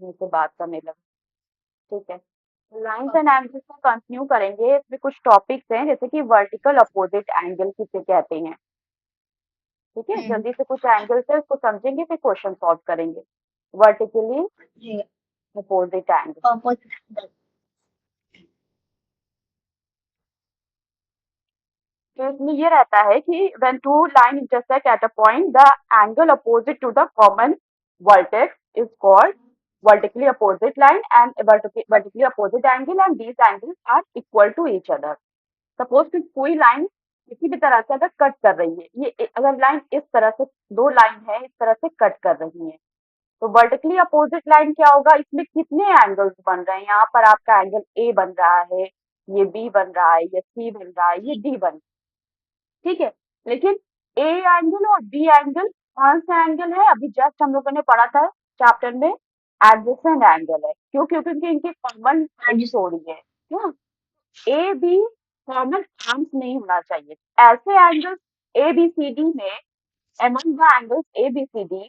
मुझसे बात करने लगे। ठीक है, लाइन्स एंड एंगल्स को कंटिन्यू करेंगे। इसमें कुछ टॉपिक्स हैं जैसे कि वर्टिकल अपोजिट एंगल किसे कहते हैं। ठीक है, हम्म। जल्दी से कुछ एंगल्स है उसको समझेंगे फिर क्वेश्चन सॉल्व करेंगे। वर्टिकली जी। Opposite angle. ऑपोजिट। तो इसमें ये रहता है कि when two line intersect at a point the angle opposite to the common vertex is called vertically opposite line and vertically opposite angle and these angles are equal to each other. Suppose कि कोई line किसी भी तरह से अगर cut कर रही है, अगर लाइन इस तरह से, दो लाइन है इस तरह से कट कर रही है, तो वर्टिकली अपोजिट लाइन क्या होगा, इसमें कितने एंगल्स बन रहे हैं, यहाँ पर आपका एंगल ए बन रहा है, ये बी बन रहा है, ये सी बन रहा है, ये डी बन रहा है। ठीक है, लेकिन ए एंगल और बी एंगल कौन सा एंगल है, अभी जस्ट हम लोगों ने पढ़ा था चैप्टर में, एडजेसेंट एंगल है। क्यों? क्योंकि इनकी कॉमन साइड थोड़ी है। क्यों? ए बी कॉमन आर्म्स नहीं होना चाहिए। ऐसे angles A B C D में, among the angles A B C D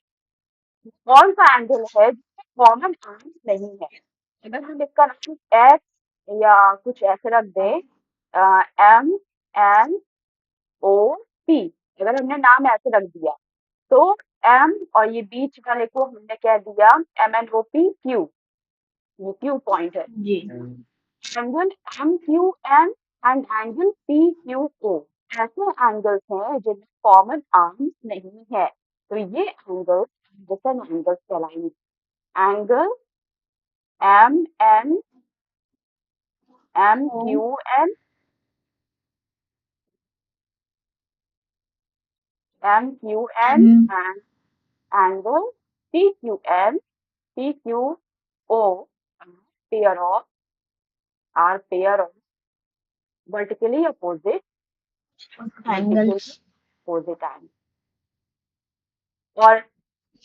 कौन सा एंगल है जिसमें कॉमन आर्म्स नहीं है। अगर हम इसका नाम एक्स या कुछ ऐसे रख दे, एम एन ओ पी, अगर हमने नाम ऐसे रख दिया तो एम और ये बीच वाले को हमने कह दिया M N O P Q, ये क्यू पॉइंट है। जी। Angle M Q N and angle P Q O ऐसे एंगल्स हैं जिनमें कॉमन आर्म्स नहीं है, तो ये एंगल्स डिफरेंट एंगल्स कहलाएंगे। Angle M N M O. Q N M Q M. N and angle P Q N P Q O pair of vertically opposite vertically angles opposite angle। और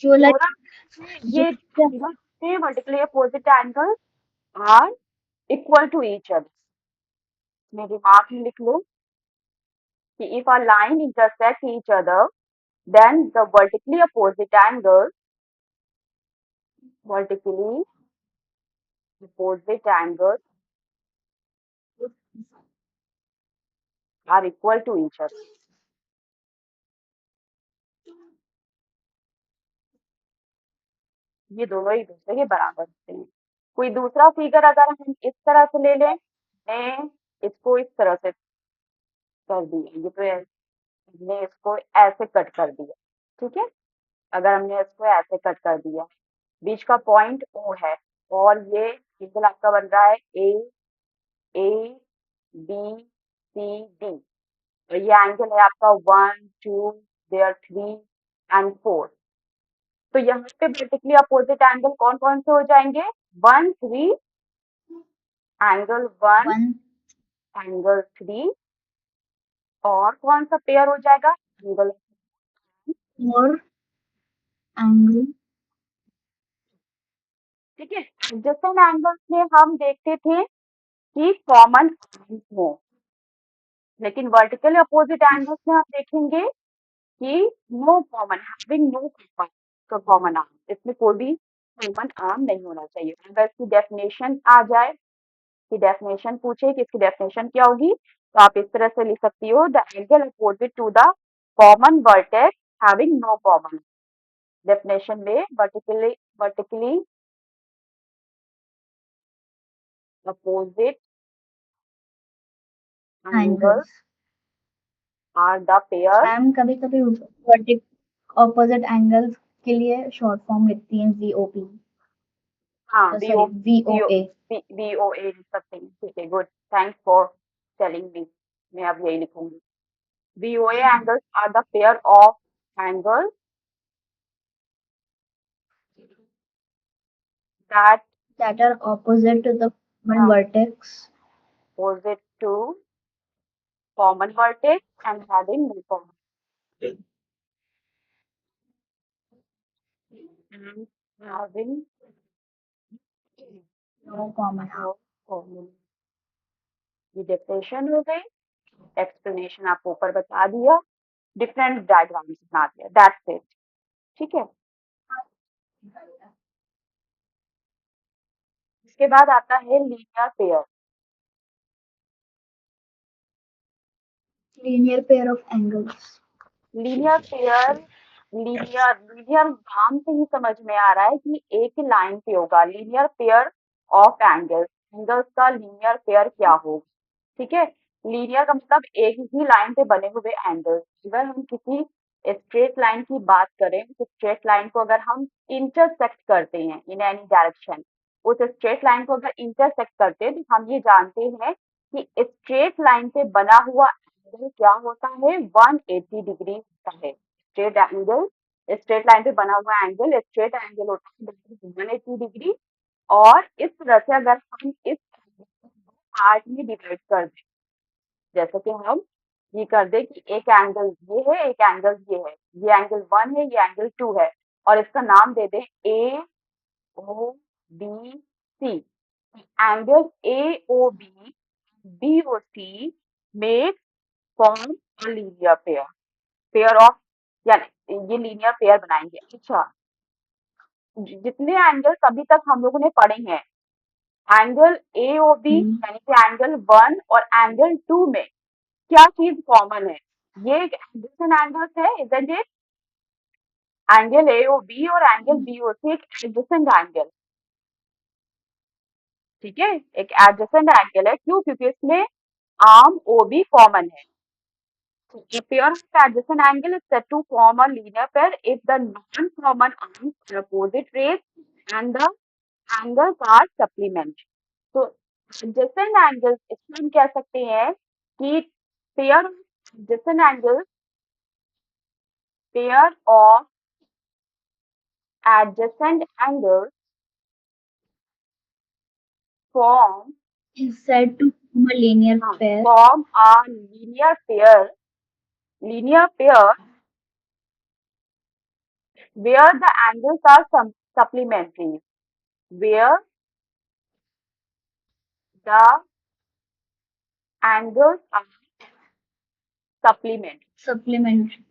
जो like theorem जो ये angle से vertically opposite angles are equal to each other। मैं दिमाग में लिख लो कि if a line intersect each other then the vertically opposite angles are equal to each other। ये दोनों एक दूसरे के बराबर होते हैं। कोई दूसरा फिगर अगर हम इस तरह से ले लें, मैं इसको इस तरह से कर दिया, ये तो हमने इसको ऐसे कट कर दिया। ठीक है, अगर हमने इसको ऐसे कट कर दिया, बीच का पॉइंट ओ है और ये एंगल आपका बन रहा है ए ए बी सी डी, और ये एंगल है आपका 1 2 देयर 3 and 4। तो यहाँ पे वर्टिकली अपोजिट एंगल कौन कौन से हो जाएंगे, 1 3, एंगल 1 वन एंगल 3, और कौन सा पेयर हो जाएगा, एंगल। और एंगल। ठीक है, एडजेसेंट एंगल्स में हम देखते थे कि कॉमन आर्म्स हो, लेकिन वर्टिकल अपोजिट एंगल्स में हम देखेंगे कि no common, having no common arm, इसमें कोई भी कॉमन आर्म नहीं होना चाहिए। अगर इसकी डेफिनेशन आ जाए, कि डेफिनेशन पूछे कि इसकी डेफिनेशन क्या होगी, तो आप इस तरह से लिख सकती हो, the angle opposite to the common vertex having no common. Definition में vertically opposite angles angles. Are the pair. Ma'am कभी कभी वर्टिक ऑपोजिट एंगल्स के लिए शॉर्ट फॉर्म लिखती हैं वीओपी। हाँ, सॉरी बीओ वीओए। बीओए लिख सकते हैं। ठीक है, good, thanks for telling me, मैं अब यही लिखूंगी। BOA angles are the pair of angles that that are opposite to the common vertex opposite to common vertex and having no common and having no common. no common। ये डेफिनेशन हो गई, explanation आपको ऊपर बता दिया, डिफरेंट डायग्राम्स बना दिया, दैट्स इट। ठीक है। इसके बाद आता है linear pair. linear pair of angles. Linear pair, linear linear नाम से ही समझ में आ रहा है कि एक लाइन पे होगा। Linear pair of angles, angles का लीनियर पेयर क्या होगा, ठीक है। लीनियर का मतलब एक ही लाइन पे बने हुए एंगल्स। अगर हम किसी स्ट्रेट लाइन की बात करें, तो स्ट्रेट लाइन को अगर हम इंटरसेक्ट करते हैं इन एनी डायरेक्शन, उस स्ट्रेट लाइन को अगर इंटरसेक्ट करते हैं तो हम ये जानते हैं कि स्ट्रेट लाइन पे बना हुआ एंगल क्या होता है, 180 डिग्री होता है। स्ट्रेट एंगल, स्ट्रेट लाइन पे बना हुआ एंगल, स्ट्रेट एंगल होता है 180 डिग्री। और इस तरह से अगर हम इस पार्ट में डिवाइड कर दें, जैसे कि हम ये कर दें कि एक एंगल ये है, एक एंगल ये एंगल 1 है, ये एंगल 2 है, और इसका नाम दे दें A O B C. Angle A O B O C make form a linear pair, pair of, यानी ये लीनियर पेयर बनाएंगे। अच्छा, जितने एंगल्स अभी तक हम लोगों ने पढ़े हैं, angle A O B Hmm. यानी कि एंगल 1 और एंगल 2 में क्या चीज कॉमन है, ये एक एडजेसेंट एंगल्स है, isn't it. Angle A O B और एंगल बी ओ सी एक एडजेसेंट एंगल, ठीक है, एक एडजेसेंट एंगल है। क्यों? क्योंकि इसमें आर्म ओ बी कॉमन है। A pair of adjacent angle is said to form a linear pair if the non-common arms are opposite rays and the angles are supplementary. तो adjacent angles इसमें हम कह सकते हैं कि pair of adjacent angles, pair of adjacent angles form Is said to form a linear pair. form a linear pair where the angles are supplementary, where the angles are supplementary. Supplementary.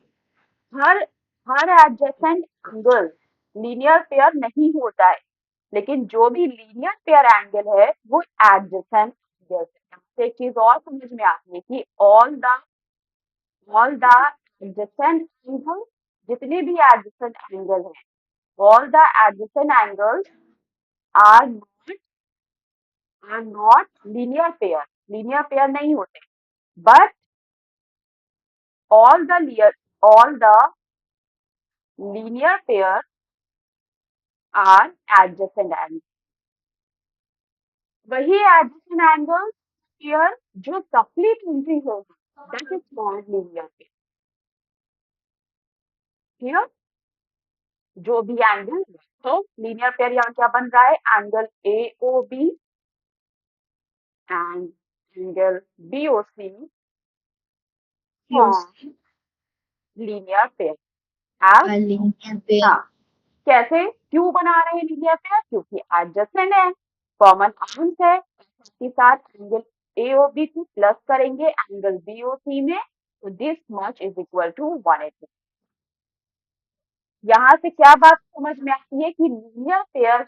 Her her adjacent angle linear pair नहीं होता है, लेकिन जो भी linear pair angle है वो adjacent angle है। यहाँ से एक चीज और समझ में आती है कि ऑल द एडजेसेंट एंगल, जितने भी एडजेसेंट एंगल हैं, all the adjacent angles are not linear pair नहीं होते, but all the linear pair are adjacent angle. वही एडजेसेंट एंगल पेयर जो सप्लीमेंट्री होगा, that is called linear pair. Clear? जो भी एंगल, तो लीनियर पेयर यहाँ क्या बन रहा है, angle A O B and angle B O C Use linear pair. a linear pair. हाँ, कैसे, क्यों बना रहे हैं लीनियर पेयर? क्योंकि एडजेसेंट है, कॉमन आर्म्स है, साथ ही साथ एंगल AOB को प्लस करेंगे एंगल BOC में, तो this much is equal to 180। यहाँ से क्या बात समझ में आती है कि लीनियर पेयर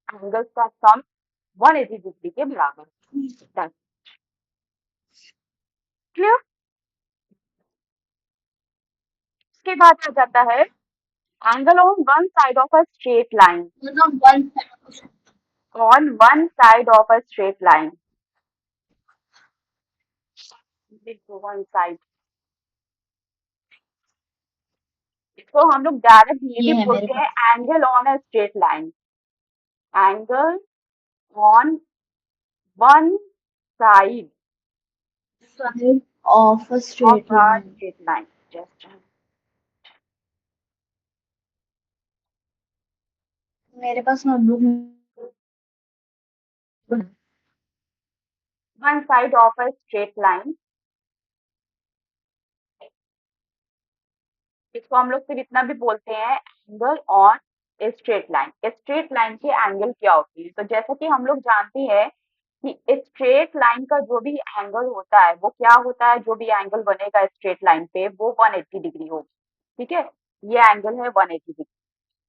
एंगल्स का सम 180 डिग्री के बराबर। क्लियर? इसके बाद आ जाता है angle on one side of a straight line, Not on one side of the on one side of a straight line, देखो वन साइड, इसको हम लोग डायरेक्ट ये ये भी है मेरे बोलते हैं angle on a straight line, angle on one side side of a of straight a line. Straight line. Just मेरे पास notebook one side of a straight line, इसको हम लोग फिर इतना भी बोलते हैं angle on a straight line. Straight line के एंगल क्या होती है? तो जैसा कि हम लोग जानते हैं कि स्ट्रेट लाइन का जो भी एंगल होता है वो क्या होता है, जो भी एंगल बनेगा स्ट्रेट लाइन पे वो 180 डिग्री होगा, ठीक है, ये एंगल है 180 डिग्री।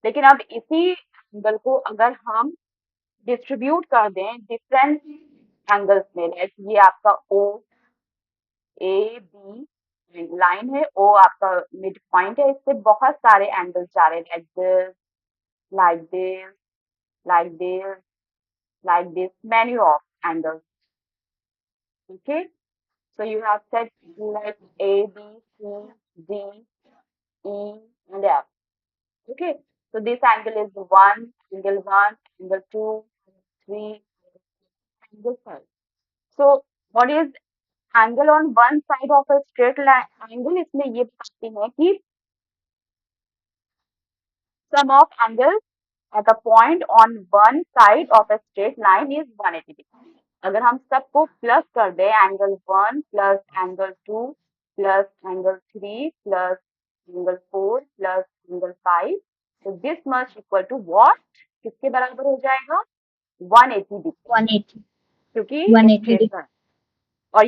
लेकिन अब इसी एंगल को अगर हम डिस्ट्रीब्यूट कर दें डिफरेंट एंगल्स में, लाइक ये आपका ओ ए बी लाइन है, ओ आपका मिड पॉइंट है, इससे बहुत सारे एंगल्स जा रहे हैं, like this, like this, like this, like this, many of angles. Okay, so you have set like A, B, C, D, E, and F. Okay, so this angle is angle 1, angle 2, 3, angle 5. So what is angle on one side of a straight line angle? इसमें ये बताते हैं कि sum of angles at a point on one side of a straight line is 180 degree. अगर हम सबको plus कर दें, angle 1 plus angle 2 plus angle 3 plus angle 4 plus angle 5, तो this must equal to what, किसके बराबर हो जाएगा? 180 डिग्री, 180 क्योंकि 180 स्ट्रेट degree. लाइन, और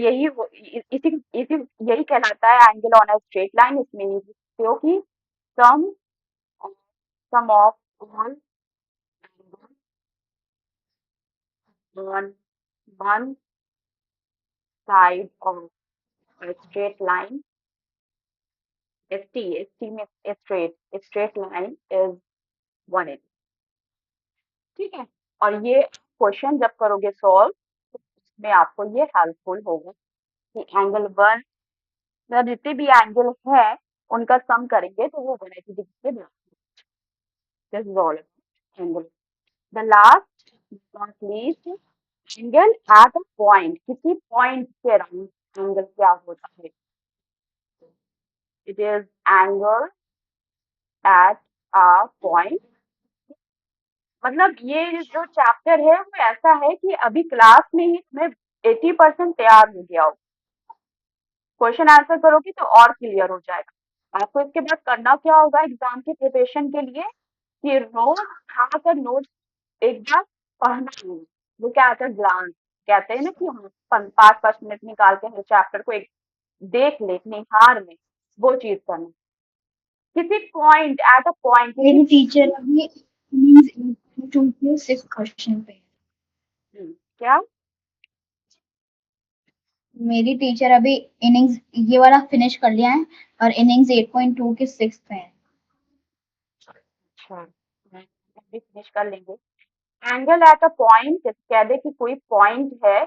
यही कहलाता है angle on a straight line. इसमें लिख सकते हो कि sum sum of all on one side of a straight line. ST means straight line is 180. ठीक है, और ये क्वेश्चन जब करोगे सॉल्व तो उसमें आपको ये हेल्पफुल होगा कि एंगल 1, मतलब जितने भी एंगल है उनका सम करेंगे तो वो 180 डिग्री के बराबर. This is all about angle. The last not least, angle eight a point, किसी पॉइंट के अराउंड एंगल क्या होता है? It is angle eight a point. मतलब ये जो चैप्टर है वो ऐसा है कि अभी क्लास में ही तुम्हें 80% तैयार हो गया हो, क्वेश्चन आंसर करोगी तो और क्लियर हो जाएगा. आपको इसके बाद करना क्या होगा एग्जाम के प्रिपरेशन के लिए, कि रोज खाकर नोट्स एक बार पढ़ना होगा. वो क्या आता है, ग्लांस कहते हैं ना, कि हम 5-5 मिनट निकाल के हर चैप्टर को एक देख ले निहार ले, वो चीज करना. किसी पॉइंट एट अ पॉइंट, मेरी टीचर अभी innings 8.2 के 6 क्वेश्चन पे है. क्या मेरी टीचर अभी इनिंग्स ये वाला फिनिश कर लिया है और इनिंग्स 8.2 के 6 पे है. अच्छा, भी फिनिश कर लेंगे. एंगल एट अ पॉइंट, जैसे कह दे कि कोई पॉइंट है,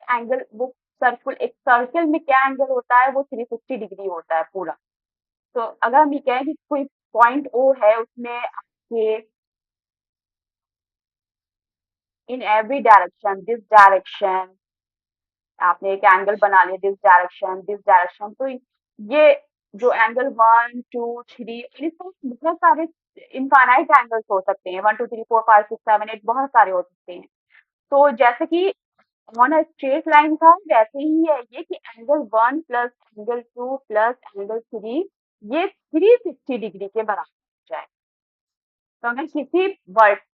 एंगल वो सर्कुल, एक सर्कल में क्या एंगल होता है, वो 360 डिग्री होता है पूरा. तो अगर हम ये कहें कि कोई पॉइंट ओ है, उसमें आपके in every direction, this direction, आपने एक एंगल बना लिया दिस डायरेक्शन, तो ये जो एंगल 1, 2, 3, इसमें बहुत सारे इनफाइनाइट एंगल्स हो सकते हैं, 1, 2, 3, 4, 5, 6, 7, 8 बहुत सारे हो सकते हैं. तो जैसे कि ऑन अ स्ट्रेट लाइन था, वैसे ही है ये कि angle 1 plus angle 2 plus angle 3, ये 360 डिग्री के बराबर हो जाए. तो अगर किसी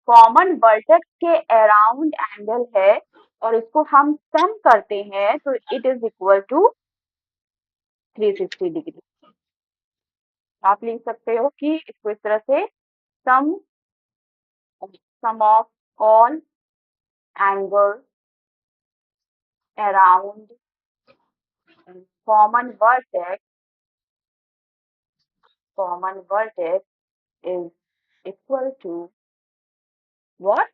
कॉमन वर्टेक्स के अराउंड एंगल है और इसको हम सम करते हैं तो it is equal to 360 degree. आप लिख सकते हो कि इसको इस तरह से, sum sum of all angles around common vertex is equal to what?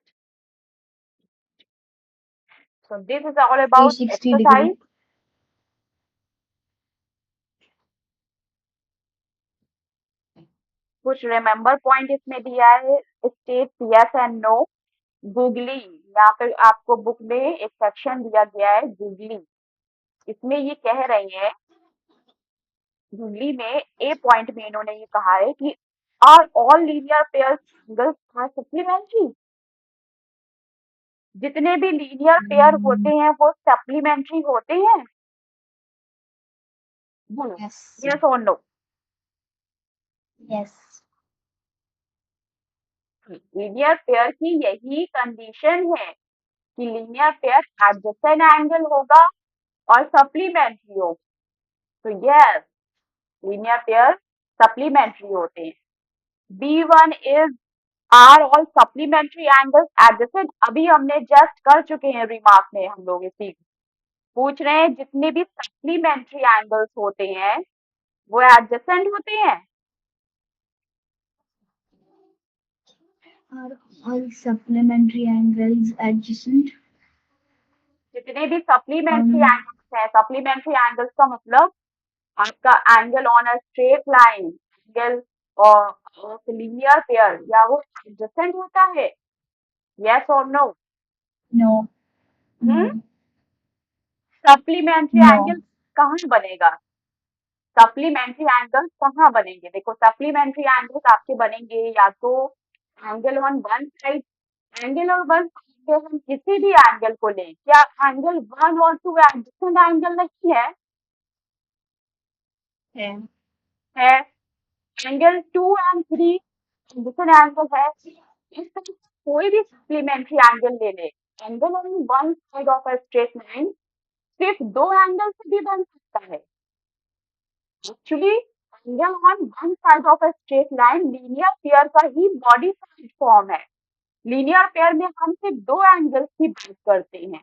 So this is all about 360 degree. exercise. कुछ रिमेम्बर पॉइंट इसमें दिया है, state yes and no. Googly, यहाँ पे आपको बुक में एक सेक्शन दिया गया है गूगली. इसमें ये कह रही है, गूगली में ए पॉइंट में इन्होंने ये कहा है कि are all linear pair angles are supplementary. जितने भी लीनियर पेयर होते हैं वो सप्लीमेंट्री होते हैं. बोलो Yes. यस और नो. Yes. लीनियर पेयर की यही कंडीशन है कि लीनियर पेयर एडजेसेंट एंगल होगा और सप्लीमेंट्री होगा. तो यस, लीनियर पेयर सप्लीमेंट्री होते हैं. B1 is are all supplementary angles adjacent, अभी हमने जस्ट कर चुके हैं रिमार्क में हम लोग इसी पूछ रहे हैं जितने भी सप्लीमेंट्री एंगल्स होते हैं वो एडजेसेंट होते हैं। Are all supplementary angles adjacent? जितने भी सप्लीमेंट्री Um, एंगल्स हैं, सप्लीमेंट्री एंगल्स का मतलब आपका angle on a straight line, angle और लीनियर पेयर, या वो एडजेसेंट होता है? यस और नो? no, no, supplementary angle no. कहाँ बनेगा? सप्लीमेंट्री एंगल कहाँ बनेंगे? देखो सप्लीमेंट्री एंगल्स आपके बनेंगे या तो angle on one side, angle और वन साइड पे हम किसी भी एंगल को लें, क्या एंगल वन और टू एडजेसेंट एंगल नहीं है? है है। Angle two and three adjacent angle है। इस तरह से कोई भी सप्लीमेंट्री एंगल ले ले, angle on one side of a straight line सिर्फ दो एंगल से भी बन सकता है। Actually angle on one side of a straight line linear pair का ही बॉडी साइड फॉर्म है। लीनियर पेयर में हम सिर्फ दो एंगल्स की बात करते हैं,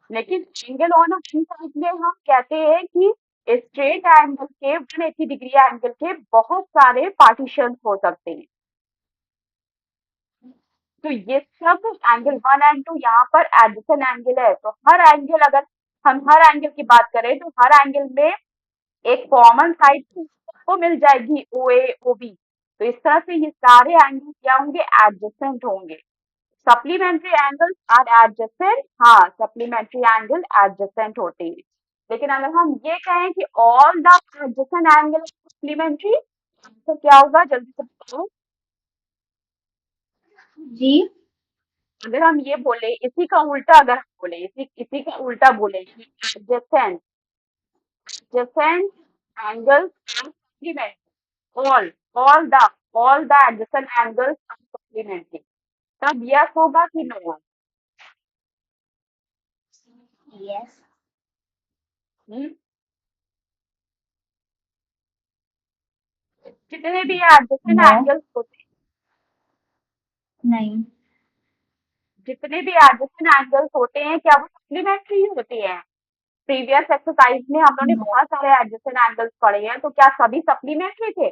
लेकिन angle on a one side में हम कहते हैं कि स्ट्रेट एंगल के 180 डिग्री एंगल के बहुत सारे पार्टीशंस हो सकते हैं। तो ये सब एंगल वन एंड टू यहाँ पर एडिशन एंगल है। तो हर एंगल, अगर हम हर एंगल की बात करें तो हर एंगल में एक कॉमन साइड सबको मिल जाएगी, ओ ए ओ बी। तो इस तरह से ये सारे एंगल क्या होंगे? एडजेसेंट होंगे। सप्लीमेंट्री एंगल्स आर एडजेसेंट, हाँ सप्लीमेंट्री एंगल एडजेसेंट होते हैं। लेकिन अगर हम ये कहें कि all the adjacent angle supplementary, तो क्या होगा? जल्दी से बताओ। जी. अगर हम ये बोले, इसी का उल्टा अगर हम बोले, इसी इसी का उल्टा बोले कि adjacent adjacent angles are supplementary, all all the all the adjacent angles are supplementary, तब यस होगा कि नो होगा? Yes. हम्म? जितने भी adjacent No. angles होते हैं, नहीं. जितने भी adjacent angles होते हैं, क्या वो सप्लीमेंट्री होते हैं? प्रीवियस एक्सरसाइज में हम लोगों ने No. बहुत सारे adjacent angles पढ़े हैं, तो क्या सभी सप्लीमेंट्री थे?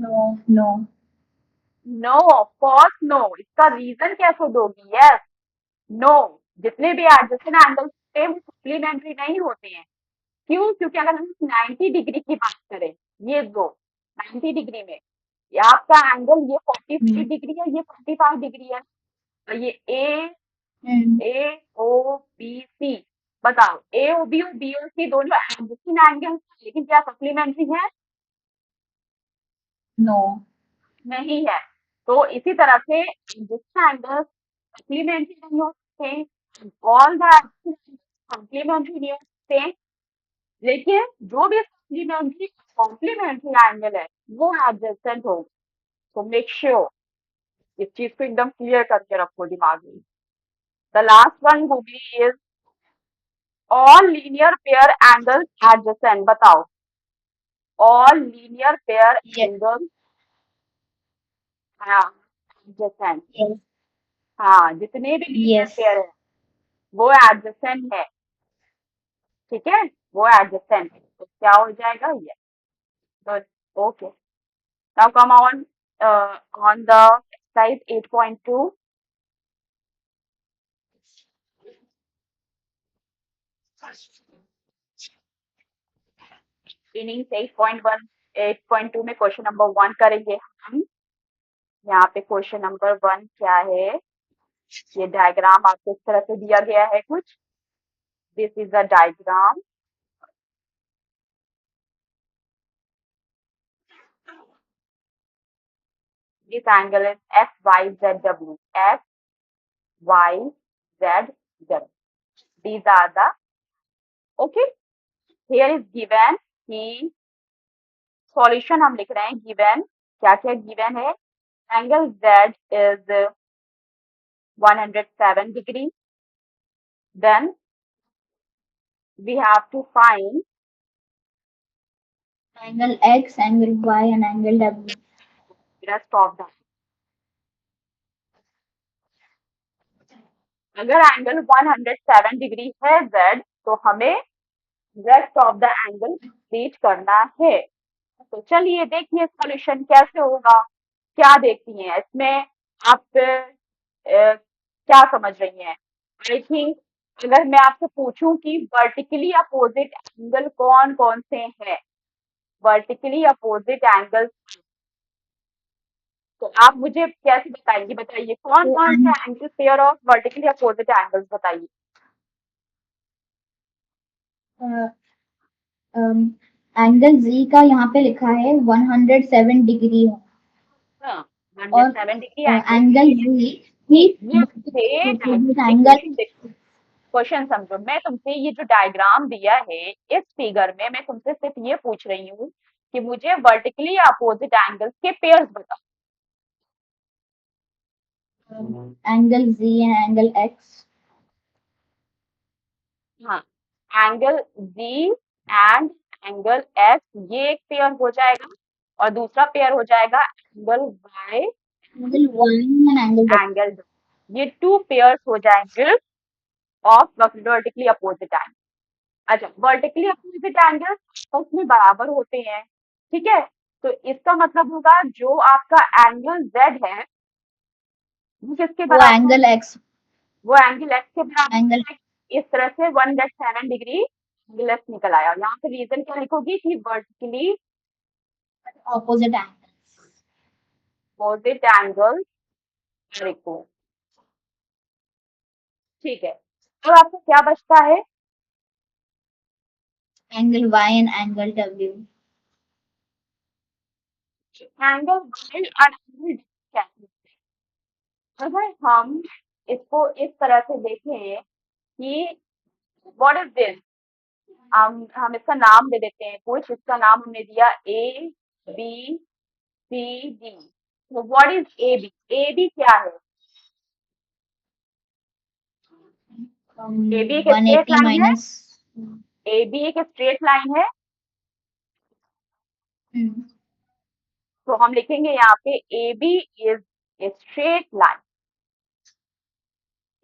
No. No. No, of course no. इसका रीजन कैसे दोगी? यस, नो, जितने भी एडजेसेंट एंगल्स होते हैं वो सप्लीमेंट्री नहीं होते हैं। क्यों? क्योंकि अगर हम 90 डिग्री की बात करें, ये दो 90 डिग्री में, ये आपका एंगल ये 45 Hmm. डिग्री है, ये 45 डिग्री है, और ये Hmm. ए ओ बी सी, बताओ ए ओ बी और बी ओ सी दोनों एडजेसेंट एंगल्स हैं, लेकिन क्या सप्लीमेंट्री है? No. नहीं है। तो इसी तरह से एडजेसेंट एंगल्स सप्लीमेंट्री नहीं हो सकते, ऑल द कॉम्प्लीमेंट्री नहीं हो सकते, लेकिन जो भी सप्लीमेंट्री कॉम्प्लीमेंट्री एंगल है वो एडजेसेंट होगा। तो मेक श्योर इस चीज को एकदम क्लियर करके रखो दिमाग में। द लास्ट वन वो भी is all linear pair angles adjacent, बताओ all linear pair Yes. Angles, हाँ एडजेसेंट, Yes. हाँ जितने भी लीनियर Yes. पेयर है वो एडजेसेंट है, ठीक है, वो एडजेसेंट है, तो क्या हो जाएगा? ये तो okay. Now come on the exercise 8.2, innings 8.1 8.2 में क्वेश्चन नंबर 1 करेंगे हम। यहाँ पे क्वेश्चन नंबर 1 क्या है? ये डायग्राम आपको इस तरह से दिया गया है कुछ, this is a diagram. This angle is F Y Z W, F Y Z W, these are the, okay, here is given कि सॉल्यूशन हम लिख रहे हैं, गिवन क्या क्या गिवन है? Angle z is 107 degree, then we have to find Angle X, angle Y, and angle W. Rest of the, अगर angle 107 degree है z, तो हमें rest of the angle reach करना है। तो चलिए देखिए सॉल्यूशन कैसे होगा। क्या देखती हैं इसमें आप, क्या समझ रही हैं? आई थिंक अगर मैं आपसे पूछूं कि वर्टिकली अपोजिट एंगल कौन कौन से हैं, वर्टिकली अपोजिट एंगल, तो आप मुझे कैसे बताएंगी? बताइए कौन तो कौन से angle, pair of vertically opposite angles बताइए। एंगल जी का यहाँ पे लिखा है 107 डिग्री है। हाँ, और 107 डिग्री एंगल एंगल जी। जी ही ये मुझे अपोजिट एक एंगल। क्वेश्चन, क्वेश्चन समझो, मैं तुमसे ये जो डायग्राम दिया है इस फिगर में, मैं तुमसे सिर्फ ये पूछ रही हूँ कि मुझे वर्टिकली अपोजिट एंगल्स के पेयर्स बताओ। Angle G and angle X. हाँ, angle G and angle X, ये एक पेयर हो जाएगा, और दूसरा पेयर हो जाएगा angle Y, angle Y and angle angle, ये टू पेयर्स हो जाएंगे ऑफ वर्टिकली अपोजिट एंगल। अच्छा, वर्टिकली अपोजिट एंगल्स आपस में बराबर होते हैं, ठीक है? तो इसका मतलब होगा जो आपका एंगल Z है वो किसके वो बराबर एंगल होगा? एक्स। वो एंगल X के बराबर एंगल होगा। इस तरह से 107 डिग्री एंगल X निकल आया। यहाँ पे रीजन क्या लिखोगी कि vertically opposite angle. Opposite angle लिखो, ठीक है? अब आपको क्या बचता है? Angle Y and angle W. Angle Y और एंगल क्या है? अगर हम इसको इस तरह से देखें कि व्हाट इज दिस, हम इसका नाम दे देते हैं कुछ, इसका नाम हमने दिया ABCD। तो व्हाट इज AB? AB क्या है? AB एक वन स्ट्रेट एटी लाइन है। माइनस। AB एक स्ट्रेट लाइन है, तो हम लिखेंगे यहाँ पे AB is straight line.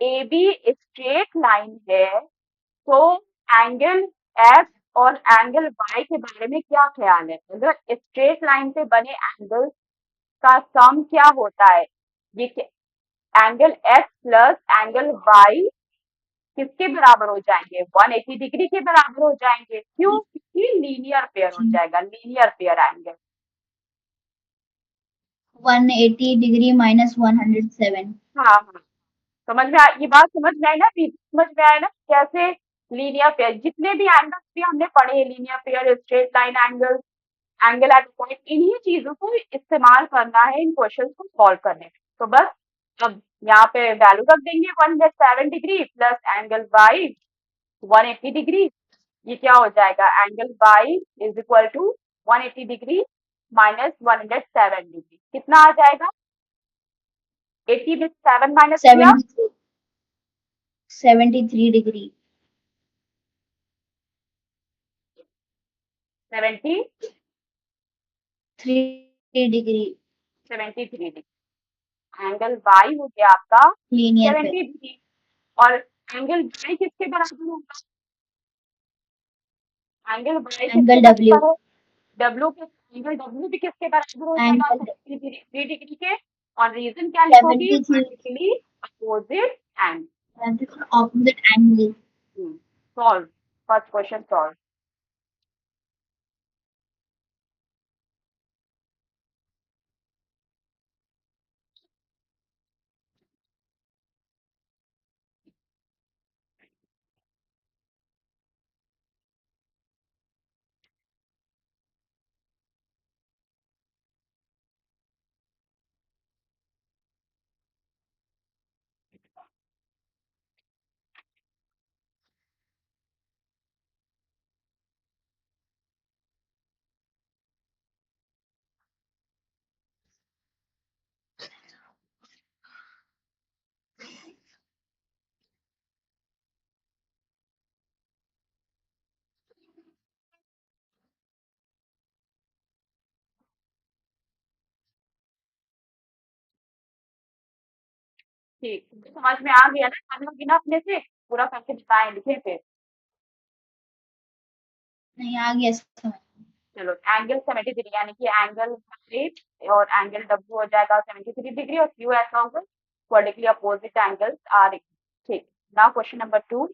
AB straight line है, तो एंगल F और एंगल Y के बारे में क्या ख्याल है? अगर स्ट्रेट लाइन पे बने एंगल का सम क्या होता है? ये angle X plus angle Y किसके बराबर हो जाएंगे? 180 डिग्री के बराबर हो जाएंगे। क्यों? क्योंकि लीनियर पेयर हो जाएगा, linear pair angle. 180 degree minus 107। हाँ हाँ, समझ में ये बात समझ में आई ना? समझ में आया ना कैसे लीनियर पेयर, जितने भी एंगल्स भी हमने पढ़े, linear pair, straight line angle, angle at point, इन्हीं चीजों को इस्तेमाल करना है इन क्वेश्चंस को सॉल्व करने में। तो बस अब यहाँ पे वैल्यू रख देंगे 107 degree plus angle Y 180 degree. ये क्या हो जाएगा? Angle Y is equal to 180 degree minus 107 degree. कितना आ जाएगा? 80 में 7 माइनस किया, 73 73 degree. 70 3 degree 73 degree. Angle Y हो गया आपका लीनियर पे। 70 डिग्री, और एंगल वाई किसके बराबर होगा? एंगल वाई किसके एंगल डब्ल्यू। बराबर है? डब्ल्यू के, एंगल डब्ल्यू भी किसके बराबर हो जाएगा? एंगल 73 डिग्री के। और रीजन क्या लिखोगी? 73 vertically opposite angle. Opposite angle. Solve, first question solve. ठीक, तो समझ में आ गया ना, हम लोग बिना अपने से पूरा करके बताएं, लिखे फिर। नहीं आ गया समझ। चलो, एंगल 73 यानी कि एंगल 8 और एंगल डब्ल्यू हो जाएगा 73 डिग्री, और क्यू ऐसा होगा वर्टिकली अपोजिट एंगल्स आर। ठीक, now question number 2।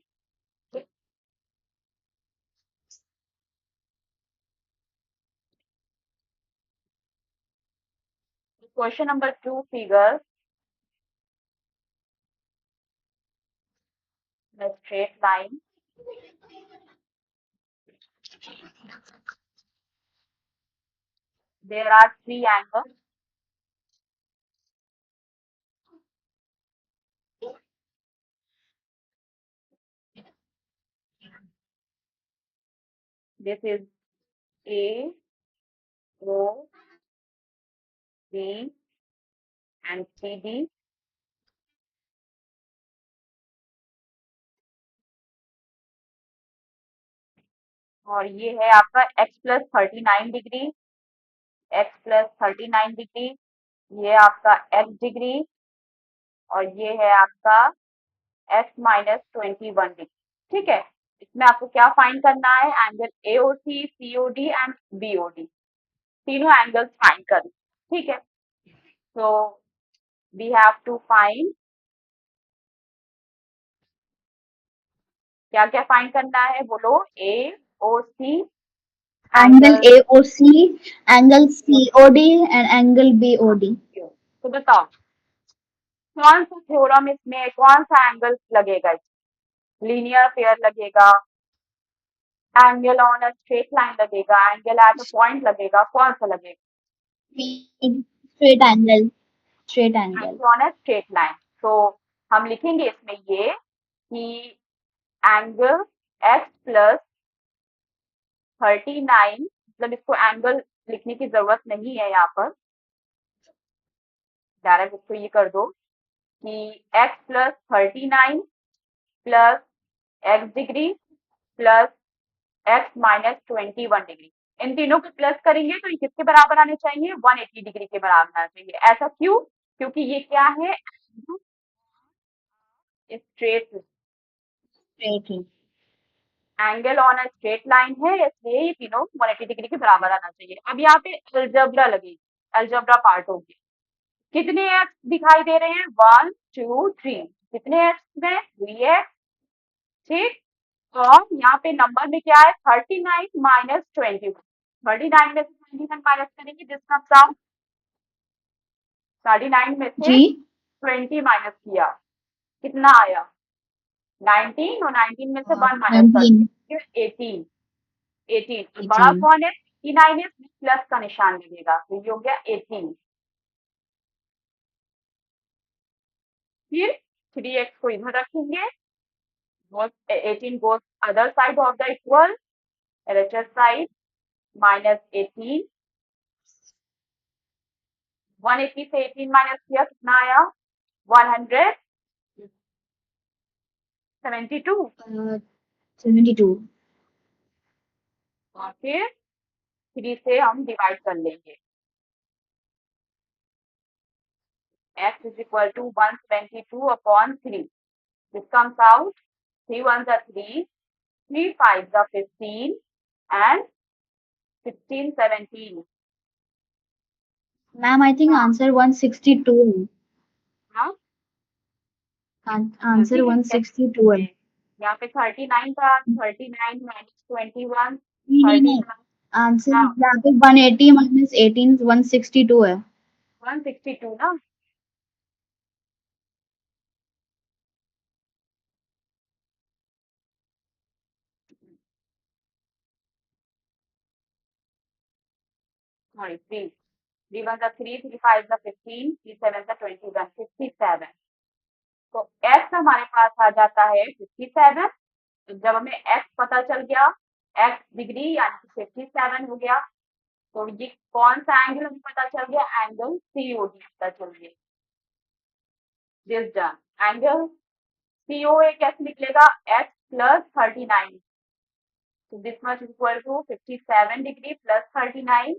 Question number 2 figure the straight line. There are three angles. This is A, O, B and CD. और ये है आपका x+39 डिग्री, x+39 डिग्री, ये आपका x डिग्री, और ये है आपका x-21 डिग्री। ठीक है, इसमें आपको क्या फाइंड करना है? Angle AOC, COD and BOD, तीनों एंगल्स फाइंड करना। ठीक है, so we have to find, क्या क्या फाइंड करना है बोलो? AOC, angle angle AOC, angle COD and angle BOD। तो बताओ कौन सा थ्योरम इसमें, कौन सा एंगल लगेगा? लीनियर पेयर लगेगा, angle on a straight line लगेगा, एंगल एट अ पॉइंट लगेगा, कौन सा लगेगा? Straight angle, straight angle. Angle on a straight line. तो हम लिखेंगे इसमें ये कि एंगल x+39, मतलब इसको एंगल लिखने की जरूरत नहीं है यहाँ पर, डायरेक्ट इसको ये कर दो कि x+39 plus x degree plus x-21 degree, इन तीनों को प्लस करेंगे तो ये किसके बराबर आने चाहिए? 180 डिग्री के बराबर आना चाहिए। ऐसा क्यों? क्योंकि ये क्या है? Straight straight angle on a straight line है, इसलिए ये तीनों 180 डिग्री के बराबर आना चाहिए। अब यहाँ पे अलजेब्रा लगेगी, अलजेब्रा पार्ट होगी। कितने एक्स दिखाई दे रहे हैं? 1 2 3। कितने एक्स में? 3x। ठीक, और यहाँ पे नंबर में क्या है? 39 माइनस 21। 39 में से 21 माइनस करेंगे, दिस कम्स आउट 39 में से जी 20 माइनस किया, कितना आया? 19, और 19 में से 1 माइनस कर 19 देंगे 18। 18 बड़ा 18। कौन है? 39 है, प्लस का निशान लगेगा, तो ये हो गया 18। फिर 3x को इधर रखेंगे, 18 goes other side of the equal, LHS side, minus 18। 180 से 18 माइनस किया, कितना आया? 172। 72। और फिर 3 से हम डिवाइड कर लेंगे, x is equal to 172 upon 3. This comes out 3 ones are 3, 3 fives are 15, and 16 17। Ma'am I think answer 162 है। हाँ, आंसर गलती कैसे 162 है। है? यहाँ पे 39 था, 39 माइनस 21, नहीं नहीं नहीं, 39। आंसर हाँ, यहाँ पे 180 माइनस 18 162 है। 162 ना? Sorry, 3। 3 ones are 3, 3 fives are 15, 3 sevens are 21, 57। तो x हमारे पास आ जाता है 57। जब हमें x पता चल गया, x डिग्री यानी कि 57 हो गया, तो ये कौन सा एंगल हमें पता चल गया? एंगल COD पता चल गया। This done. एंगल COA कैसे निकलेगा? x+39, so this much is equal to 57 degree plus 39,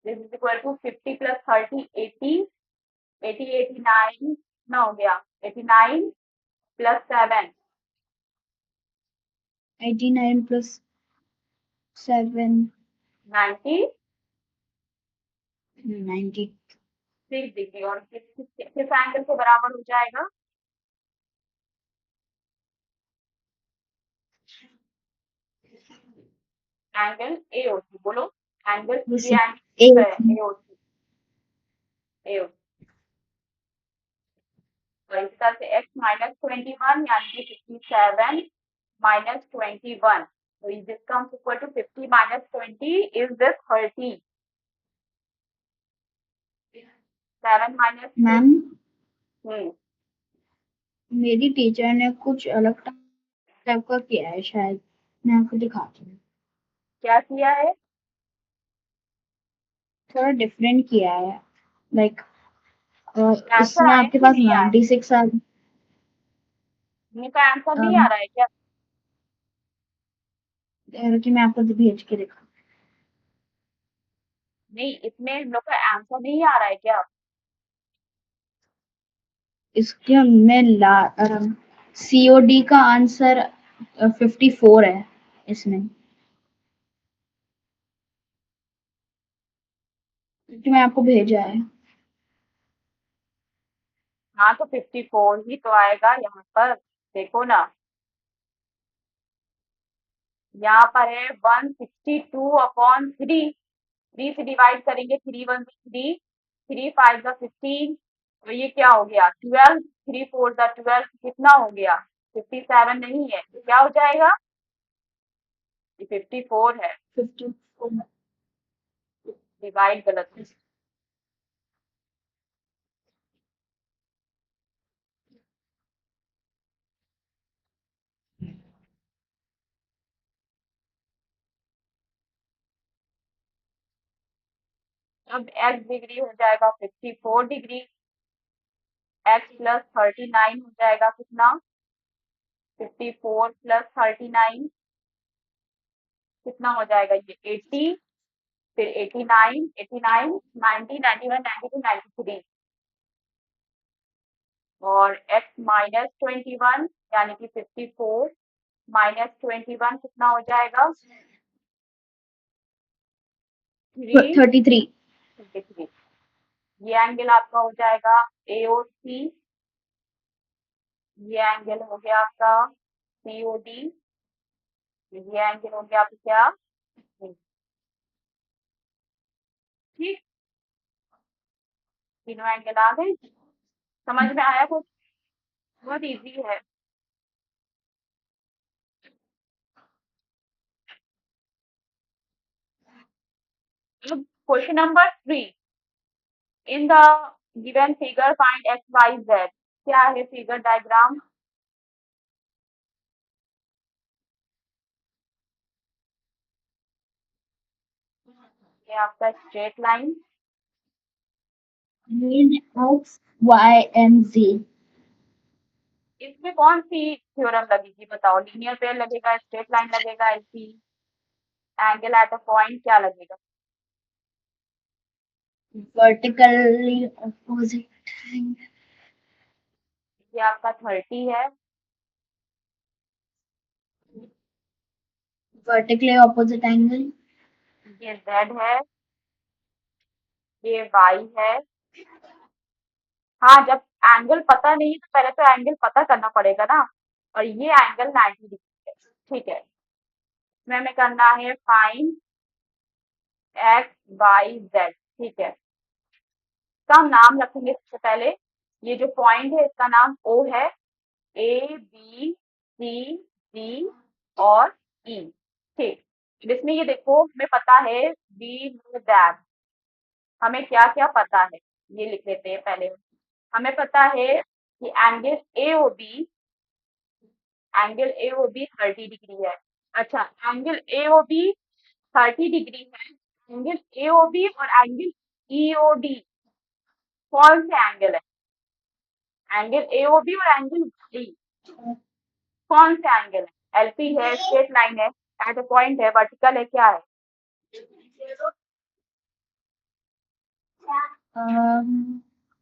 this is equal to 50 plus 30 80, 80 89 कितना हो गया 89 प्लस 7 89 plus 7 90 90 6 डिग्री और किस एंगल के बराबर हो जाएगा? एंगल AOC बोलो। एंगल ये एंगल है AC AOC। AOC और इस तरह से x माइनस 21 यानी कि 57 minus 21. So this comes equal to 50 minus 20 is this 30. 7 minus 2. Ma'am हम्म मेरी टीचर ने कुछ अलग टाइप का किया है शायद, मैं आपको दिखाती हूँ। क्या किया है? थोड़ा डिफरेंट किया है, लाइक आंसर इसमें आया आपके कि पास नहीं आया? 96 आ इनका आंसर नहीं आ रहा है क्या? कि मैं आपको भेज के दिखा। नहीं, इसमें इन लोग का आंसर नहीं आ रहा है क्या? इसके में COD का आंसर 54 है इसमें, क्योंकि मैं आपको भेजा है। हाँ तो 54 ही तो आएगा यहाँ पर। देखो ना, यहाँ पर है 162/3। 3 से डिवाइड करेंगे, 3 1 3, 3 5 15। तो ये क्या हो गया 12, 3 4 12, कितना हो गया 57 नहीं है तो क्या हो जाएगा? ये 54 है। 54 डिवाइड गलत है। अब x डिग्री हो जाएगा 54 डिग्री। x प्लस 39 हो जाएगा कितना? 54 प्लस 39 कितना हो जाएगा? ये 80, फिर 89, 89, 90, 91, 92, 93 और x माइनस 21 यानी कि 54 माइनस 21 कितना हो जाएगा? 33 3 ये एंगल आपका हो जाएगा AOC। ये एंगल हो गया आपका COD। ये एंगल हो गया आपका क्या? ठीक, तीनों एंगल आ गए। समझ में आया कुछ? बहुत इजी है। Question number 3, in the given figure find X Y Z. क्या है फिगर डायग्राम? ये आपका straight line. X Y and Z। इसमें कौन सी थ्योरम लगेगी बताओ? लीनियर पेयर लगेगा, स्ट्रेट लाइन लगेगा, LP, angle eight a point, क्या लगेगा? वर्टिकली ऑपोजिट ये आपका 30 है। Vertically opposite angle. ये जेड है। ये वाई है। हाँ, जब एंगल पता नहीं है तो पहले तो एंगल पता करना पड़ेगा ना। और ये एंगल 90 डिग्री है। ठीक है, इसमें हमें करना है फाइंड एक्स वाई जेड। ठीक है, इसका हम नाम रखेंगे सबसे पहले। ये जो पॉइंट है इसका नाम O है। A B C D और E। ठीक, इसमें ये देखो हमें पता है वी नो दैट। हमें क्या क्या पता है ये लिख लेते हैं पहले। हमें पता है कि एंगल AOB 30 डिग्री है। अच्छा, एंगल AOB 30 डिग्री है। एंगल AOB और एंगल EOD कौन से एंगल है? एंगल AOB और एंगल E कौन से एंगल है? एलपी है, स्ट्रेट लाइन है, एट अ पॉइंट है, वर्टिकल है, क्या है?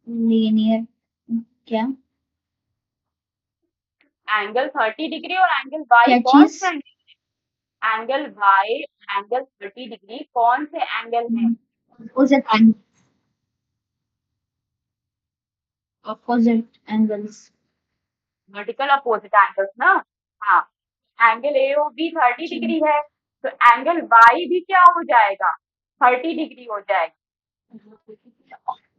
लीनियर क्या एंगल 30 डिग्री और एंगल वाई क्या कौन चीज? से एंगल वाई एंगल 30 डिग्री कौन से एंगल है? Opposite angles. Vertical opposite angles ना। हाँ, एंगल ए ओ बी 30 जी। डिग्री है, तो एंगल वाई भी क्या हो जाएगा? 30 डिग्री हो जाएगा।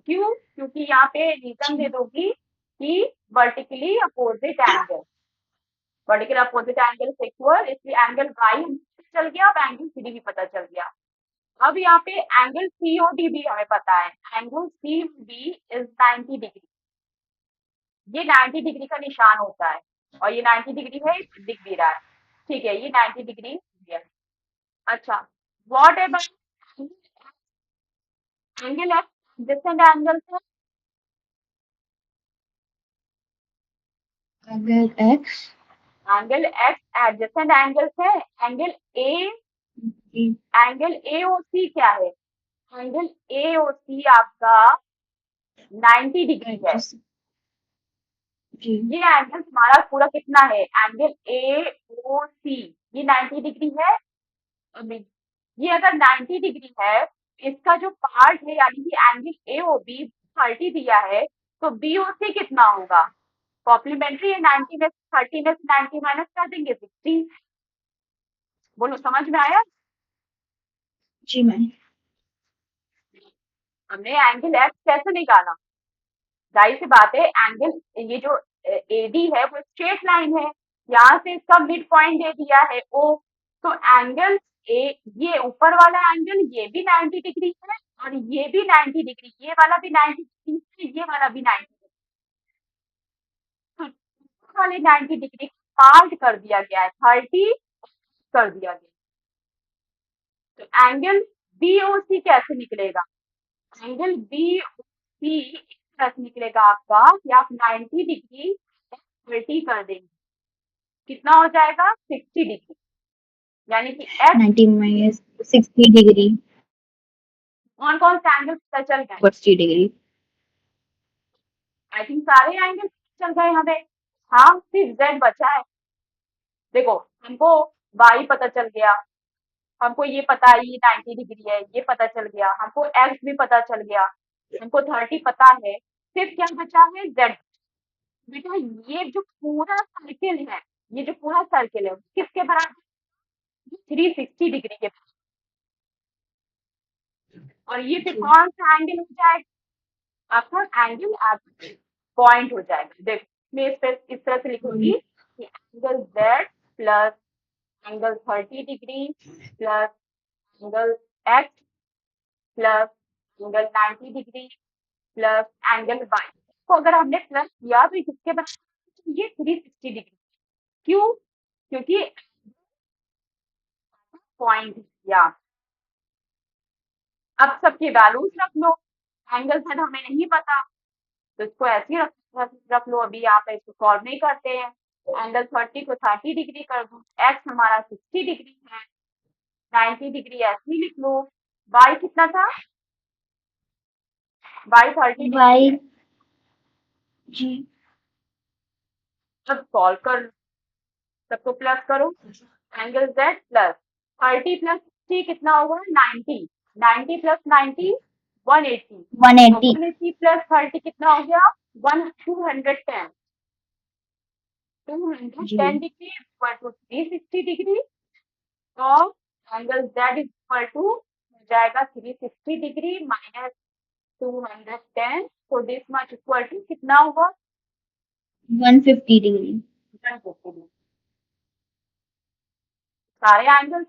क्यों? क्योंकि यहाँ पे रीजन दे जी। दोगी कि vertically opposite angle, vertical opposite angle is equal, इसलिए एंगल वाई चल गया, अब एंगल सी भी पता चल गया। अब यहाँ पे एंगल सीओडी भी हमें पता है, एंगल सीओडी इज 90 डिग्री। ये 90 डिग्री का निशान होता है और ये 90 डिग्री है, दिख भी रहा है। ठीक है, ये 90 डिग्री है। अच्छा, what about angle F distant angle है? अगर x. Angle x adjacent angle है। एंगल ए, एंगल एओसी क्या है? एंगल एओसी आपका 90 डिग्री है। जी। ये एंगल तुम्हारा पूरा कितना है? एंगल एओसी ये 90 डिग्री है। अभी ये अगर 90 डिग्री है, इसका जो पार्ट है यानी कि एंगल एओबी 30 दिया है, तो बीओसी कितना होगा? कॉम्प्लीमेंट्री है, 90 में 30 में से 90 माइनस कर देंगे 60। बोलो समझ में आया? जी मैम। हमने एंगल एक्स कैसे निकाला? जाहिर सी बात है, एंगल ये जो एडी है वो स्ट्रेट लाइन है, यहाँ से इसका मिड पॉइंट दे दिया है ओ, तो एंगल ए, ये ऊपर वाला एंगल ये भी 90 डिग्री है और ये भी 90 डिग्री, ये वाला भी 90 डिग्री है, ये वाला भी 90 डिग्री, तो ऊपर वाले 90 डिग्री पार्ट कर दिया गया है, 30 कर दिया गया। तो एंगल बीओसी कैसे निकलेगा? एंगल बीओसी कैसे निकलेगा आपका कि आप 90 डिग्री 30 कर देंगे, कितना हो जाएगा? 60 डिग्री। यानी कि एक्स 90 माइनस 60 डिग्री। कौन कौन से एंगल पता चल गए? 40 डिग्री। आई थिंक सारे एंगल चल गए हमें। हाँ, सिर्फ जेड बचा है। देखो, हमको वाई पता चल गया, हमको ये पता है ये 90 डिग्री है, ये पता चल गया, हमको एक्स भी पता चल गया, हमको 30 पता है, सिर्फ क्या बचा है? जेड। बेटा ये जो पूरा सर्किल है, ये जो पूरा सर्किल है किसके बराबर? 360 डिग्री के। और ये फिर जी। कौन सा एंगल हो जाएगा? आपका एंगल पॉइंट हो जाएगा। देखो मैं इस तरह से लिखूंगी कि angle Z plus angle 30 degree plus angle X plus angle 90 degree plus angle Y को अगर हमने प्लस किया तो ये किसके बराबर? ये 360 डिग्री। क्यों? क्योंकि पॉइंट या अब सबकी वैल्यूज रख लो। एंगल जेड हमें नहीं पता, तो इसको ऐसे ही रख लो। अभी यहाँ पे इसको सॉल्व नहीं करते हैं। एंगल 30 को 30 डिग्री कर दो, एक्स हमारा 60 डिग्री है, 90 डिग्री ऐसे ही लिख लो। वाई कितना था? Y 30 degree Y. है। जी। अब सॉल्व कर, सबको प्लस करो। एंगल जेड प्लस 30 प्लस 60 कितना होगा? 90। 90 प्लस 90 180। 180। 180 प्लस 30 कितना हो गया? 210। जी। 210 डिग्री इक्वल टू 360 डिग्री और एंगल जेड इक्वल टू हो जाएगा 360 degree minus 210, so this much equal to कितना होगा? 150 डिग्री। 150 डिग्री। सारे एंगल्स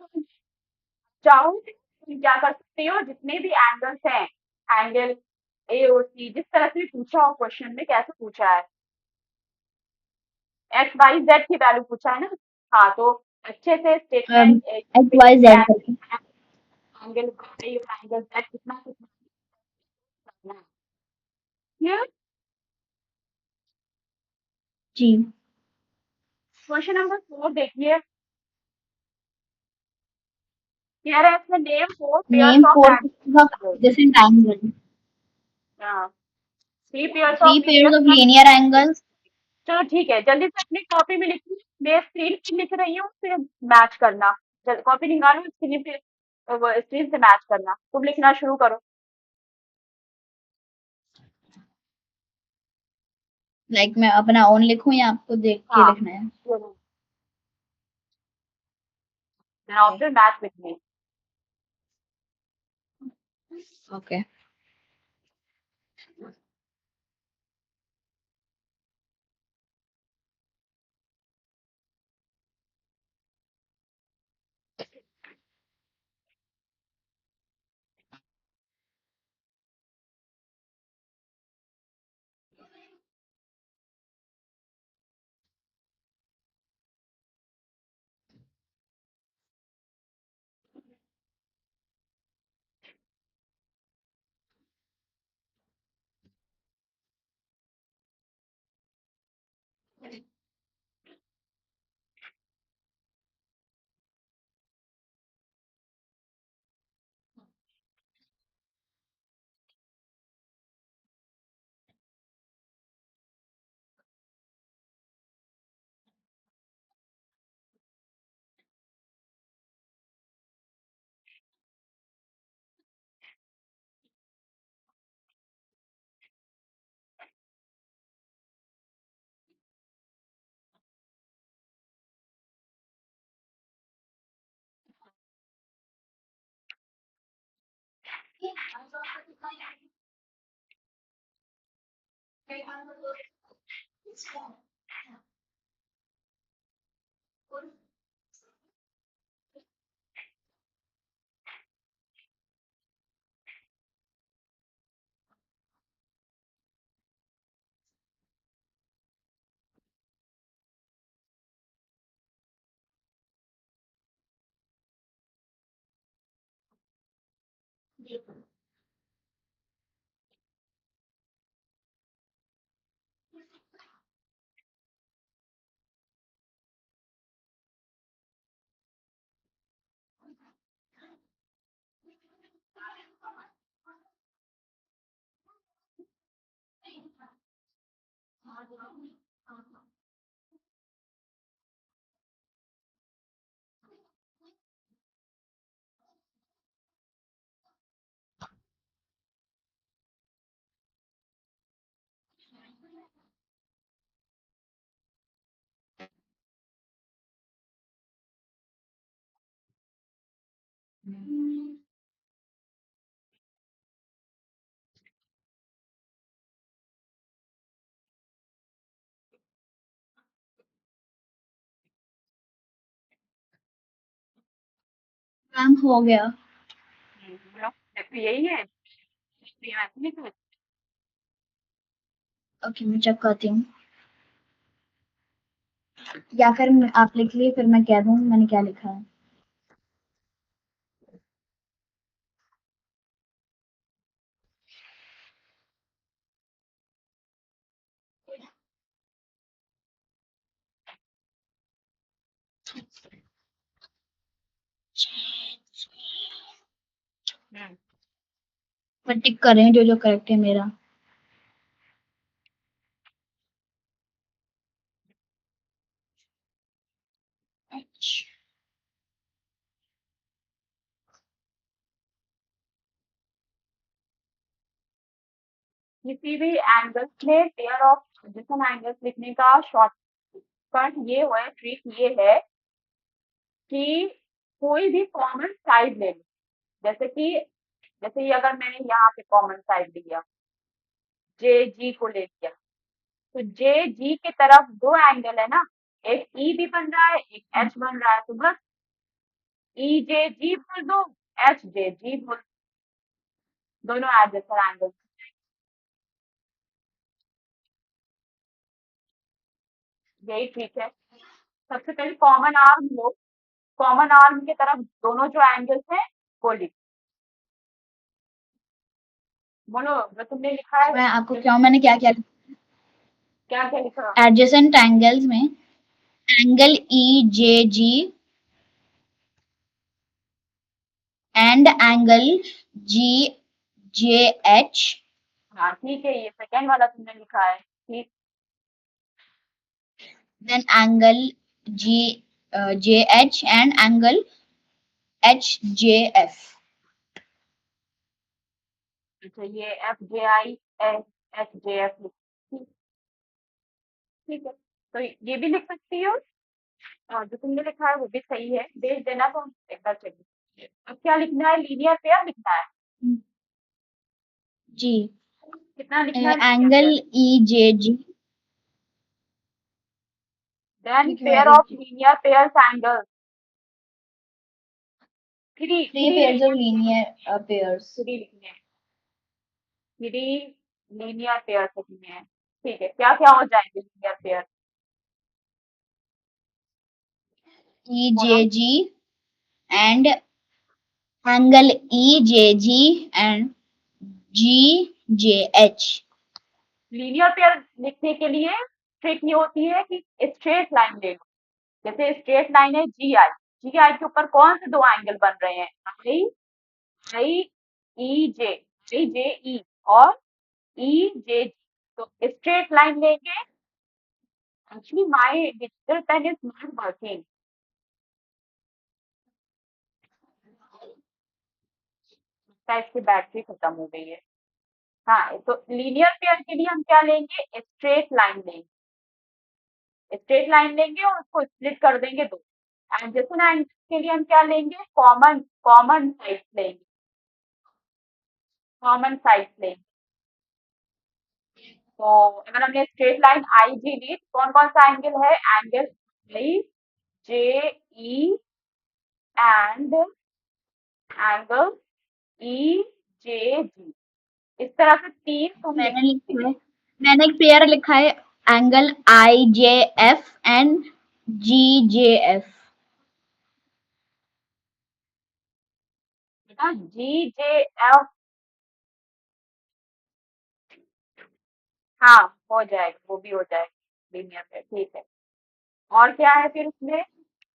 चाहो तुम क्या कर सकते हो, जितने भी एंगल्स हैं, एंगल ए और सी, जिस तरह से भी पूछा हो क्वेश्चन में, कैसे पूछा है, एक्स वाई जेड की वैल्यू पूछा है ना। हाँ, तो अच्छे से स्टेटमेंट एक्स वाई जेड करके। एंगल वाई और एंगल जेड कितना कितना करना है। क्लियर? जी। क्वेश्चन नंबर 4 देखिए, कह रहा है इसमें name 4 pairs name of 4 angle. Different angle. हाँ, 3 pairs three of pairs linear of linear angles चलो ठीक है, जल्दी से अपनी कॉपी में लिखिए। मैं स्क्रीन पे लिख रही हूँ, फिर मैच करना। कॉपी निकालो, स्क्रीन पे स्क्रीन से मैच करना। तुम लिखना शुरू करो। लाइक मैं अपना ओन लिखूं या आपको देख के हाँ, लिखना है? जरूर। After match with me. Okay. Ma'am हो गया। बोलो, देखो यही है, ये वैसे नहीं तो। ओके, मैं चेक करती हूँ, या फिर आप लिख लिए फिर मैं कह दूँ मैंने क्या लिखा है। हम्म। मैं टिक कर रही हूँ जो जो करेक्ट है मेरा। अच्छा। किसी भी एंगल्स में पेयर ऑफ एडजेसेंट एंगल्स लिखने का शॉर्टकट ये है, ट्रिक ये है कि कोई भी कॉमन साइड ले लो। जैसे कि जैसे ये अगर मैंने यहाँ पे कॉमन साइड लिया, जे जी को ले लिया, तो जे जी की तरफ दो एंगल है ना, एक ई भी बन रहा है, एक एच बन रहा है, तो बस ई जे जी बोल दो, एच जे जी बोल, दोनों एडजेसेंट एंगल। यही ट्रिक है। सबसे पहले कॉमन आर्म लो, कॉमन आर्म की तरफ दोनों जो एंगल्स हैं वो लिखो। बोलो जो तुमने लिखा है, मैं आपको क्या, मैंने क्या क्या क्या क्या लिखा। एडजेसेंट एंगल्स में angle E J G and angle G J H. हाँ ठीक है, ये सेकंड वाला तुमने लिखा है ठीक। then angle JH and angle HJF. अच्छा, ये FJI HJF ठीक ठीक है, तो ये भी लिख सकती हो। जो तुमने लिखा है वो भी सही है, भेज देना तो हम एक बार चेक। अब क्या लिखना है, लीनियर पेयर लिखना है। जी, कितना लिखना है linear angle pair? EJG। Then देखिए पेयर मैंने of linear pairs angles, three three three pairs of लिखना है, लीनियर पेयर्स। थ्री लिखने हैं, थ्री लीनियर पेयर्स लिखने हैं। ठीक है, क्या क्या हो जाएंगे लीनियर पेयर? बोलो। EJG and angle EJG and GJH। Linear pair लिखने के लिए ट्रिक ये होती है कि स्ट्रेट लाइन ले लो। जैसे स्ट्रेट लाइन है जी आई के ऊपर कौन से दो एंगल बन रहे हैं? आई आई ई जे, आई जे ई और ई जे जी। तो स्ट्रेट लाइन लेंगे। Actually my digital pen is not working, इसकी बैटरी खत्म हो गई है। हाँ, तो लीनियर पेयर के लिए हम क्या लेंगे, स्ट्रेट लाइन लेंगे। स्ट्रेट लाइन लेंगे और उसको स्प्लिट कर देंगे दो। एडजेसेंट एंगल के लिए हम क्या लेंगे, कॉमन कॉमन साइड लेंगे, कॉमन साइड लेंगे। तो अगर हमने स्ट्रेट लाइन आई जी ली, कौन कौन सा एंगल है, angle I J E and angle E J G. इस तरह से तीन तुम लिख मैंने सकते लिखा हो। है, मैंने एक पेयर लिखा है, एंगल IJF एंड GJF। बेटा जी जे एफ, हाँ हो जाएगा, वो भी हो जाएगा लीनियर पे, ठीक है। और क्या है फिर उसमें,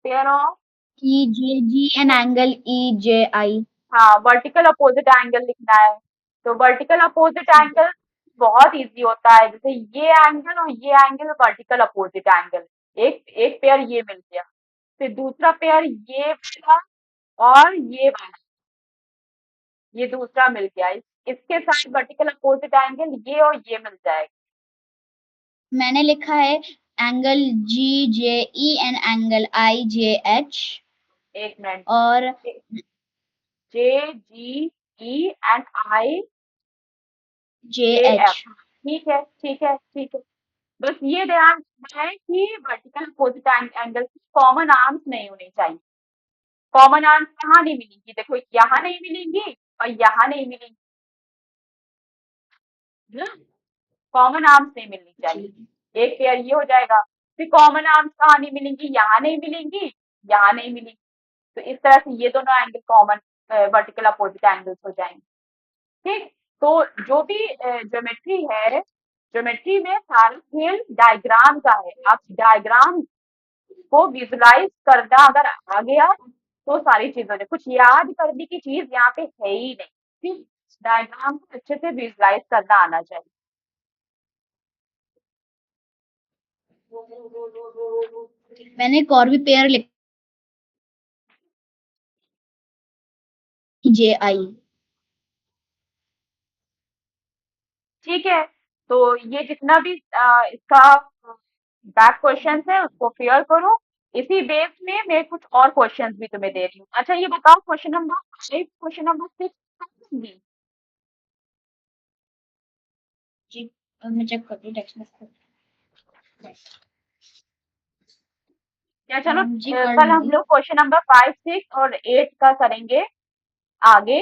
pair of, EJG and angle EJI। हाँ वर्टिकल अपोजिट एंगल लिखना है। तो वर्टिकल अपोजिट एंगल बहुत इजी होता है, जैसे ये एंगल और ये एंगल वर्टिकल अपोजिट एंगल। एक एक पेयर ये मिल गया, फिर दूसरा पेयर ये वाला और ये वाला, ये दूसरा मिल गया। इसके साथ वर्टिकल अपोजिट एंगल ये और ये मिल जाएगा। मैंने लिखा है angle GJE and angle IJH एक मिनट, और J G E and I J JH। F, ठीक है ठीक है ठीक है। बस ये ध्यान रखना है कि वर्टिकल अपोजिट एंगल की कॉमन आर्म्स नहीं होनी चाहिए। कॉमन आर्म्स कहाँ नहीं मिलेंगी, देखो यहाँ नहीं मिलेंगी और यहाँ नहीं मिलेंगी, कॉमन आर्म्स नहीं मिलनी जी, चाहिए। एक पेयर ये हो जाएगा, फिर कॉमन आर्म्स कहाँ नहीं मिलेंगी, यहाँ नहीं मिलेंगी, यहाँ नहीं मिलेंगी। तो इस तरह से ये दोनों angle common vertical opposite angles हो जाएंगे। ठीक, तो जो भी ज्योमेट्री है, ज्योमेट्री में सारा खेल डायग्राम का है। आप डायग्राम को विजुलाइज करना अगर आ गया तो सारी चीजों ने, कुछ याद करने की चीज यहाँ पे है ही नहीं। ठीक, डायग्राम को अच्छे से विजुलाइज करना आना चाहिए। मैंने एक और भी पेयर लिखा, JI। ठीक है, तो ये जितना भी इसका बैक क्वेश्चन है उसको क्लियर करो। इसी बेस में मैं कुछ और क्वेश्चंस भी तुम्हें दे रही हूँ। अच्छा ये बताओ, क्वेश्चन नंबर 5, क्वेश्चन नंबर 6 जी, मैं चेक करती हूँ टेक्स्ट में। या चलो जी कर कल हम लूंगी। लोग क्वेश्चन नंबर 5, 6 और 8 का करेंगे आगे।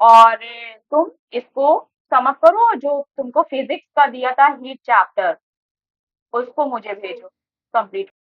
और तुम इसको समअप करो, जो तुमको फिजिक्स का दिया था हीट चैप्टर उसको मुझे भेजो कंप्लीट।